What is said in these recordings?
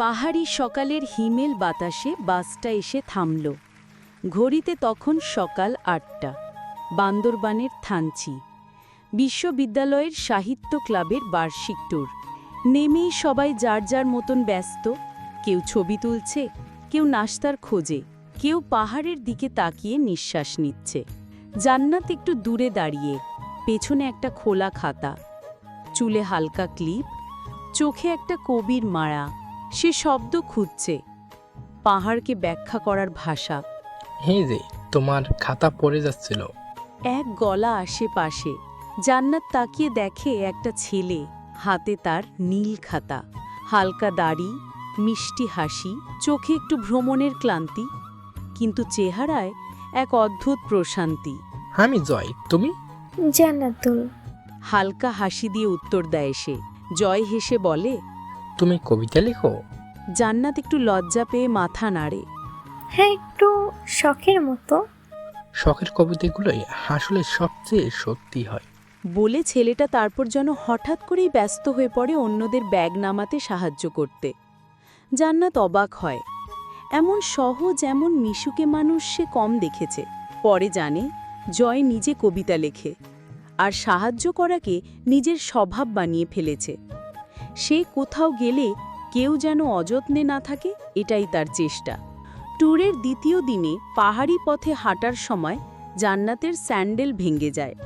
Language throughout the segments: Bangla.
পাহাড়ি সকালের হিমেল বাতাসে বাসটা এসে থামল। ঘড়িতে তখন সকাল ৮টা। বান্দরবানের থানচি বিশ্ববিদ্যালয়ের সাহিত্য ক্লাবের বার্ষিক ট্যুর। নেমেই সবাই যার যার মতন ব্যস্ত। কেউ ছবি তুলছে, কেউ নাস্তার খোঁজে, কেউ পাহাড়ের দিকে তাকিয়ে নিঃশ্বাস নিচ্ছে। জান্নাত একটু দূরে দাঁড়িয়ে, পেছনে একটা খোলা খাতা, চুলে হালকা ক্লিপ, চোখে একটা কবির মায়া। সে শব্দ খুঁজছে, পাহাড়কে ব্যাখ্যা করার ভাষা। এই যে তোমার খাতা পড়ে যাচ্ছিল। এক গলা আশেপাশে। জান্নাত তাকিয়ে দেখে একটা ছেলে, হাতে তার নীল খাতা, হালকা দাড়ি, মিষ্টি হাসি, চোখে একটু ভ্রমণের ক্লান্তি, কিন্তু চেহারায় এক অদ্ভুত প্রশান্তি। আমি জয়, তুমি? জান্নাতুল। হালকা হাসি দিয়ে উত্তর দেয় সে। জয় হেসে বলে, তুমি কবিতা লেখো? জান্নাত একটু লজ্জা পেয়ে মাথা নাড়ে। হ্যাঁ, একটু শখের মতো। শখের কবিতাগুলোই আসলে সবচেয়ে সত্যি হয় বলে ছেলেটা তারপর যেন হঠাৎ করেই ব্যস্ত হয়ে পড়ে অন্যদের ব্যাগ নামাতে সাহায্য করতে। জান্নাত অবাক হয়, এমন সহজ এমন মিশুকে মানুষ সে কম দেখেছে। পরে জানে জয় নিজে কবিতা লেখে আর সাহায্য করাকে নিজের স্বভাব বানিয়ে ফেলেছে। সে কোথাও গেলে কেউ যেন অযত্নে না থাকে, এটাই তার চেষ্টা। ট্যুরের দ্বিতীয় দিনে পাহাড়ি পথে হাঁটার সময় জান্নাতের স্যান্ডেল ভেঙে যায়।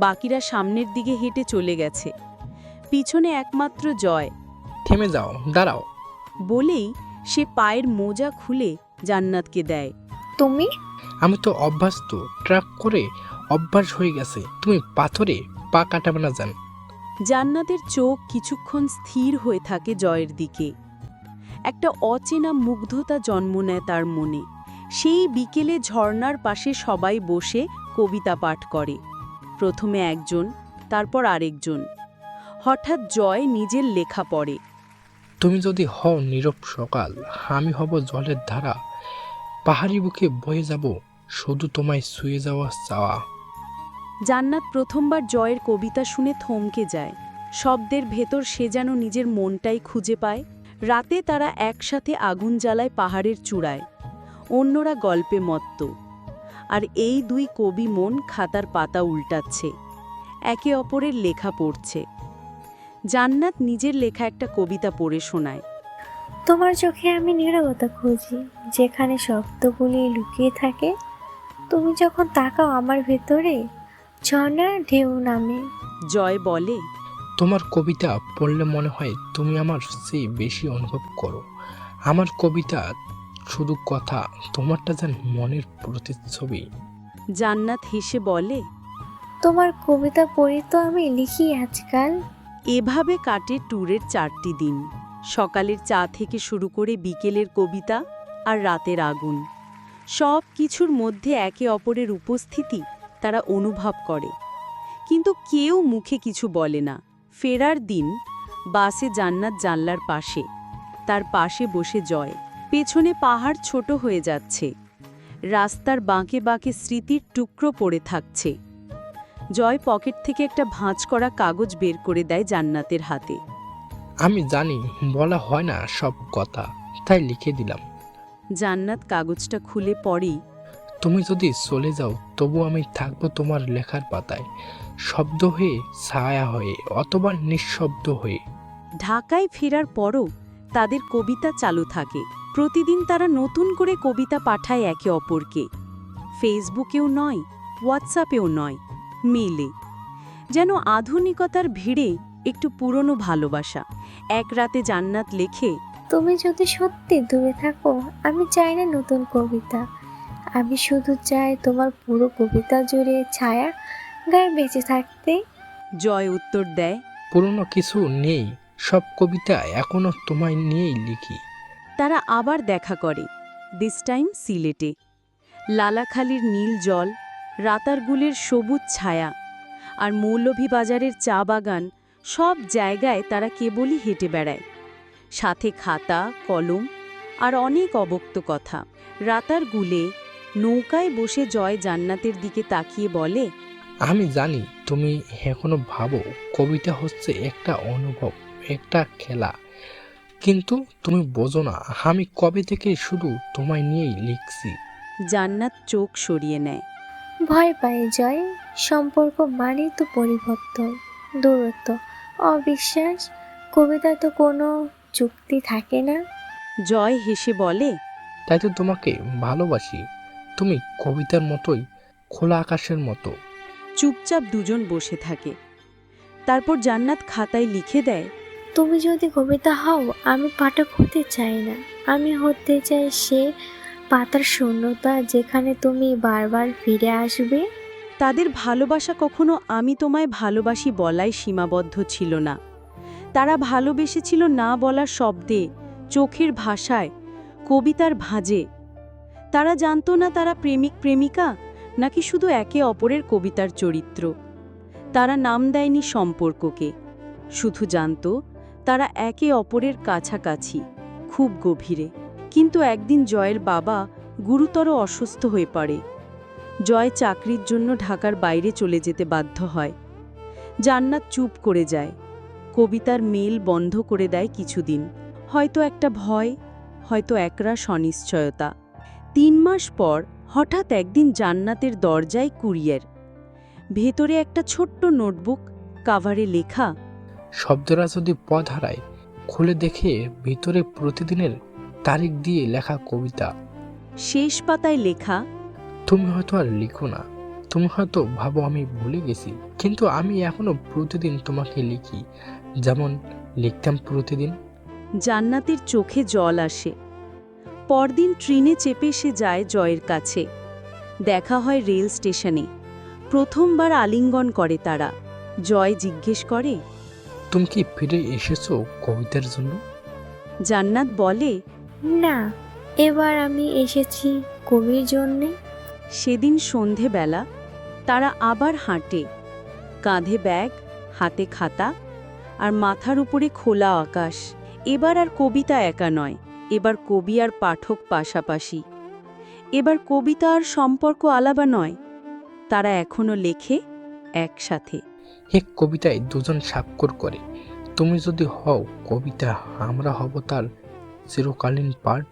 বাকিরা সামনের দিকে হেঁটে চলে গেছে, পিছনে একমাত্র জয়। থেমে যাও, দাঁড়াও। বলেই সে পায়ের মোজা খুলে জান্নাতকে দেয়। তুমি? আমি তো অভ্যস্ত, ট্রাক করে অভ্যাস হয়ে গেছে। তুমি পাথরে পা কাটাবে না জান। জান্নাতের চোখ কিছুক্ষণ স্থির হয়ে থাকে জয়ের দিকে। একটা অচেনা মুগ্ধতা জন্ম নেয় তার মনে। সেই বিকেলে ঝর্ণার পাশে সবাই বসে কবিতা পাঠ করে, প্রথমে একজন, তারপর আরেকজন। হঠাৎ জয় নিজের লেখা পড়ে। তুমি যদি হও নীরব সকাল, আমি হব জলের ধারা, পাহাড়ি বুকে বয়ে যাব শুধু তোমায় শুয়ে যাওয়া চাওয়া। জান্নাত প্রথমবার জয়ের কবিতা শুনে থমকে যায়। শব্দের ভেতর সে যেন নিজের মনটাই খুঁজে পায়। রাতে তারা একসাথে আগুন জ্বালায় পাহাড়ের চূড়ায়, অন্যরা গল্পে মত্ত। আর এই দুই কবি মন খাতার পাতা উল্টাচ্ছে, একে অপরের লেখা পড়ছে। জান্নাত নিজের লেখা একটা কবিতা পড়ে শোনায়। তোমার চোখে আমি নীরবতা খুঁজি, যেখানে শব্দগুলি লুকিয়ে থাকে। তুমি যখন তাকাও আমার ভেতরে, ঝর্ণার ঢেউ নামে। জয় বলে, তোমার কবিতা পড়লে মনে হয় তুমি আমার চেয়ে বেশি অনুভব করো। আমার কবিতা শুধু কথা, তোমারটা যেন মনের প্রতিচ্ছবি। জান্নাত হেসে বলে, তোমার কবিতা পড়ি তো আমি লিখি আজকাল। এভাবে কাটে ট্যুরের 4টি দিন। সকালের চা থেকে শুরু করে বিকেলের কবিতা আর রাতের আগুন, সব কিছুর মধ্যে একে অপরের উপস্থিতি তারা অনুভব করে, কিন্তু কেউ মুখে কিছু বলে না। ফেরার দিন বাসে জান্নাত জানলার পাশে, তার পাশে বসে জয়। পেছনে পাহাড় ছোট হয়ে যাচ্ছে, রাস্তার বাঁকে বাঁকে স্মৃতির টুকরো পড়ে থাকছে। জয় পকেট থেকে একটা ভাঁজ করা কাগজ বের করে দেয় জান্নাতের হাতে। আমি জানি বলা হয় না সব কথা, তাই লিখে দিলাম। জান্নাত কাগজটা খুলে পড়েই, তুমি যদি চলে যাও তবু আমি থাকবো তোমার লেখার পাতায়, শব্দ হয়ে, ছায়া হয়ে, অথবা নিঃশব্দ হয়ে। ঢাকায় ফেরার পরও তাদের কবিতা চালু থাকে। প্রতিদিন তারা নতুন করে কবিতা পাঠায় একে অপরকে। ফেসবুকেও নয়, হোয়াটসঅ্যাপেও নয়, মেলে। যেন আধুনিকতার ভিড়ে একটু পুরনো ভালোবাসা। এক রাতে জান্নাত লেখে, তুমি যদি সত্যি দূরে থাকো, আমি চাই না নতুন কবিতা। আমি শুধু চাই তোমার পুরো কবিতা জুড়ে ছায়া গায়ে বেঁচে থাকতে। জয় উত্তর দেয়, পুরনো কিছু নেই, সব কবিতা এখনো তোমায় নিয়েই লিখি। তারা আবার দেখা করে, দিস টাইম সিলেটে। লালাখালির নীল জল, রাতারগুলের সবুজ ছায়া আর মৌলভীবাজারের চা বাগান, সব জায়গায় তারা কেবলই হেঁটে বেড়ায়, সাথে খাতা কলম আর অনেক অবক্ত কথা। রাতারগুলে নৌকায় বসে জয় জান্নাতের দিকে তাকিয়ে বলে, আমি জানি তুমি এখনো ভাবো কবিতা হচ্ছে একটা অনুভব, একটা খেলা। কিন্তু তুমি বোঝো না, আমি কবে থেকে শুধু তোমায় নিয়েই লিখছি। জান্নাত চোখ সরিয়ে নেয়। ভয় পাই জয়, সম্পর্ক মানেই তো পরিবর্তন, দূরত্ব, অবিশ্বাস। কবিতা তো কোনো চুক্তি থাকে না। জয় হেসে বলে, তাই তো তোমাকে ভালোবাসি, তুমি কবিতার মতোই, খোলা আকাশের মতো। চুপচাপ দুজন বসে থাকে। তারপর জান্নাত খাতায় লিখে দেয়, তুমি যদি কবিতা হও, আমি পাঠক হতে চাই না। আমি হতে চাই সে পাতার শূন্যতা যেখানে তুমি বারবার ফিরে আসবে। তাদের ভালোবাসা কখনো আমি তোমায় ভালোবাসি বলাই সীমাবদ্ধ ছিল না। তারা ভালোবেসেছিল না বলার শব্দে, চোখের ভাষায়, কবিতার ভাঁজে। তারা জানতো না তারা প্রেমিক প্রেমিকা নাকি শুধু একে অপরের কবিতার চরিত্র। তারা নাম দেয়নি সম্পর্ককে, শুধু জানতো তারা একে অপরের কাছাকাছি, খুব গভীরে। কিন্তু একদিন জয়ের বাবা গুরুতর অসুস্থ হয়ে পড়ে। জয় চাকরির জন্য ঢাকার বাইরে চলে যেতে বাধ্য হয়। জান্নাত চুপ করে যায়, কবিতার মেল বন্ধ করে দেয় কিছুদিন। হয়তো একটা ভয়, হয়তো একরাশ অনিশ্চয়তা। ৩ মাস পর হঠাৎ একদিন জান্নাতের দরজায় কুরিয়ার। ভেতরে একটা ছোট্ট নোটবুক, কাভারে লেখা, শব্দরা যদি পথ হারায়, খুলে দেখে ভিতরে প্রতিদিনের তারিখ দিয়ে লেখা কবিতা। শেষ পাতায় লেখা, তুমি হয়তো আর লিখো না, তুমি হয়তো ভাবো আমি ভুলে গেছি, কিন্তু আমি এখনো প্রতিদিন তোমাকে লিখি, যেমন লিখতাম প্রতিদিন। জান্নাতের চোখে জল আসে। পরদিন ট্রেনে চেপে সে যায় জয়ের কাছে। দেখা হয় রেল স্টেশনে। প্রথমবার আলিঙ্গন করে তারা। জয় জিজ্ঞেস করে, তুমি কি ফিরে এসেছো কবিতার জন্য? জান্নাত বলে, না, এবার আমি এসেছি কবির জন্যে। সেদিন সন্ধেবেলা তারা আবার হাঁটে, কাঁধে ব্যাগ, হাতে খাতা, আর মাথার উপরে খোলা আকাশ। এবার আর কবিতা একা নয়, এবার কবি আর পাঠক পাশাপাশি। এবার কবিতা আর সম্পর্ক আলাদা নয়, তারা এখনো লেখে একসাথে। এক কবিতায় দুজন স্বাক্ষর করে, তুমি যদি হও কবিতা, আমরা হব তার চিরকালীন পাঠ।